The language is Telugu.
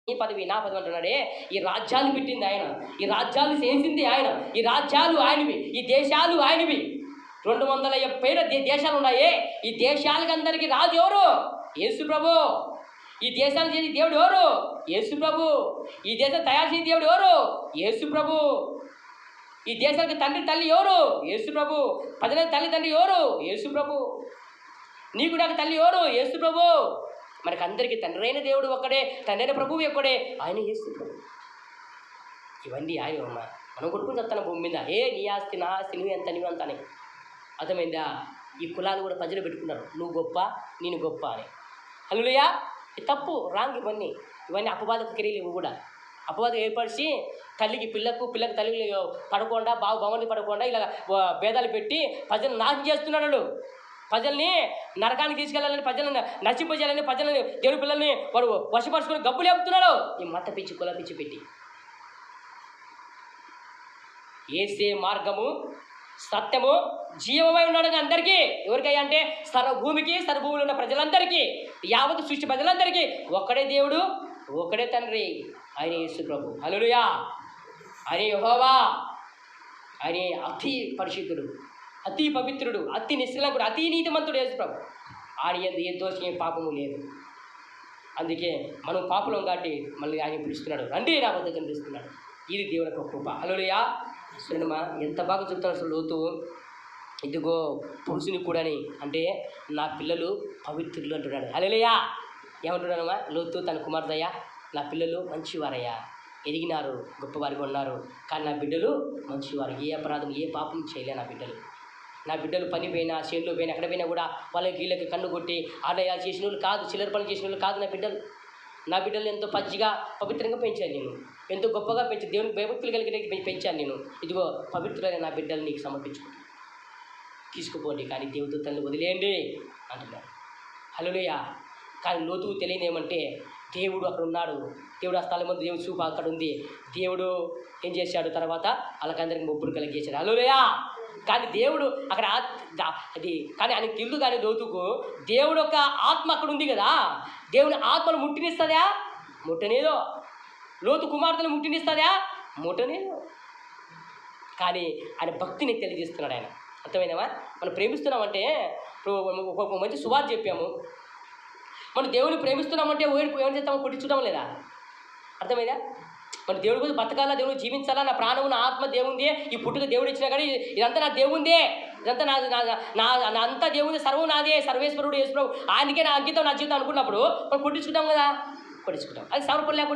ఈ పదవి నా పదవి అంటున్నాడే. ఈ రాజ్యాలు పెట్టింది ఆయన, ఈ రాజ్యాలు చేసింది ఆయన, ఈ రాజ్యాలు ఆయనవి, ఈ దేశాలు ఆయనవి. 270 దేశాలు ఉన్నాయే. ఈ దేశాలకి అందరికీ రాజు ఎవరు? యేసు ప్రభు. ఈ దేశాన్ని చేసి దేవుడు ఎవరు? యేసు ప్రభు. ఈ దేశం తయారు చేసే దేవుడు ఎవరు? యేసు ప్రభు. ఈ దేశానికి తండ్రి తల్లి ఎవరు? యేసు ప్రభు. ప్రజలకు తల్లి తండ్రి ఎవరు? యేసు ప్రభు. నీకు నాకు తల్లి ఎవరు? యేసు ప్రభు. మనకు అందరికీ తండ్రి అయిన దేవుడు ఒక్కడే, తండ్రి అయిన ప్రభువు ఒక్కడే, ఆయన యేసు ప్రభు. ఇవన్నీ ఆయన అమ్మ. మనం కొట్టుకుని చెప్తాను భూమి మీద, నీ ఆస్తి నా ఆస్తి, నువ్వు ఎంత నువ్వు అంత అని. అర్థమైందా? ఈ కులాలు కూడా ప్రజలు పెట్టుకున్నారు, నువ్వు గొప్ప నేను గొప్ప అని. హల్లెలూయా. తప్పు, రాంగ్. ఇవన్నీ అపవాదపు క్రియలు. ఇవి కూడా అపవాదం ఏర్పరిచి తల్లికి పిల్లకు తల్లి పడకుండా, భవని పడకుండా ఇలా భేదాలు పెట్టి ప్రజలను నాశనం చేస్తున్నాడు. ప్రజల్ని నరకానికి తీసుకెళ్ళాలని, ప్రజలను నశింపజేయాలని, ప్రజలని దేవుని పిల్లల్ని వాడు వశపరుచుకొని గబ్బు లేపుతున్నాడు. ఈ మత పిచ్చి కుల పిచ్చి పెట్టి. ఏసే మార్గము సత్యము జీవమై ఉన్నాడు అందరికీ. ఎవరికయ్యా అంటే సర్వభూమికి, సర్వభూమిలో ఉన్న ప్రజలందరికీ, యావత్ సృష్టి ప్రజలందరికీ ఒక్కడే దేవుడు, ఒక్కడే తండ్రి, ఆయన యేసు ప్రభు. హల్లెలూయా. ఆయన యెహోవా. ఆయన అతి పరిశుద్ధుడు, అతి పవిత్రుడు, అతి నిశ్చలంకుడు, అతి నీతిమంతుడు యేసు ప్రభు. ఆయన యందు ఏ దోషం పాపము లేదు. అందుకే మనం పాపలం కాబట్టి మళ్ళీ ఆయన పిలుస్తున్నాడు, రండి నా వద్దకు పిలుస్తున్నాడు. ఇది దేవుని యొక్క కృప. హల్లెలూయా. సినిమా ఎంత బాగా చెప్తాను అసలు లోతు. ఇదిగో పురుషుని కూడాని అంటే నా పిల్లలు పవిత్రులు అంటున్నాడు. హల్లెలూయా. ఏమంటున్నానమ్మా లోతు తన కుమార్తెయ్యా, నా పిల్లలు మంచివారయ్యా, ఎదిగినారు, గొప్పవారిగా ఉన్నారు, కానీ నా బిడ్డలు మంచివారు, ఏ అపరాధం ఏ పాపం చేయలే నా బిడ్డలు పని పోయినా, చేనులో పోయినా, ఎక్కడ పోయినా కూడా వాళ్ళకి వీళ్ళకి కన్ను కొట్టి ఆలయాలు చేసిన వాళ్ళు కాదు, చిల్లర పనులు చేసిన వాళ్ళు కాదు నా బిడ్డలు ఎంతో పచ్చిగా పవిత్రంగా పెంచాను నేను, ఎంతో గొప్పగా పెంచాను, దేవునికి భయభక్తులు కలిగి పెంచాను నేను. ఇదిగో పవిత్రులైన నా బిడ్డలు నీకు సమర్పించుకుంటాను, తీసుకుపోండి, కానీ దేవదూతల్ని వదిలేయండి అంటున్నాడు. హల్లెలూయా. కానీ లోతు తెలియని ఏమంటే దేవుడు అక్కడ ఉన్నాడు, దేవుడు ఆ స్థలం ముందు దేవుడు చూపు అక్కడ ఉంది. దేవుడు ఏం చేశాడు తర్వాత వాళ్ళకందరికి మొబ్బులు కలిగేశాడు. హల్లెలూయా. కానీ దేవుడు అక్కడ కానీ ఆయనకు తెలుసు, కానీ లోతుకు దేవుడు యొక్క ఆత్మ అక్కడ ఉంది కదా, దేవుని ఆత్మను ముట్టినిస్తుందా? ముట్టనేదో. లోతు కుమార్తెను ముట్టినిస్తుందా? ముట్టనేదో. కానీ ఆయన భక్తిని తెలియజేస్తున్నాడు ఆయన. అర్థమైందమ్మా? మనం ప్రేమిస్తున్నామంటే ఒక మంచి సువార్త చెప్పాము, మనం దేవుని ప్రేమిస్తున్నామంటే ఏం చేస్తామో కొట్టించడం లేదా? అర్థమైందా? మన దేవుడి గురించి బతకాలా, దేవుడు జీవించాలా, నా ప్రాణము నా ఆత్మ దేవుందే, ఈ పుట్టుక దేవుడు ఇచ్చినా కానీ ఇదంతా నా దేవుందే, ఇదంతా నా అంతా దేవుంది, సర్వం నాదే, సర్వేశ్వరుడు యేసు ప్రభు, ఆయనకే నా అంకితం, నా జీవితం అనుకున్నప్పుడు మనం కొట్టించుకుంటాం కదా, కొట్టించుకుంటాం. అది సమర్పణ లేకుండా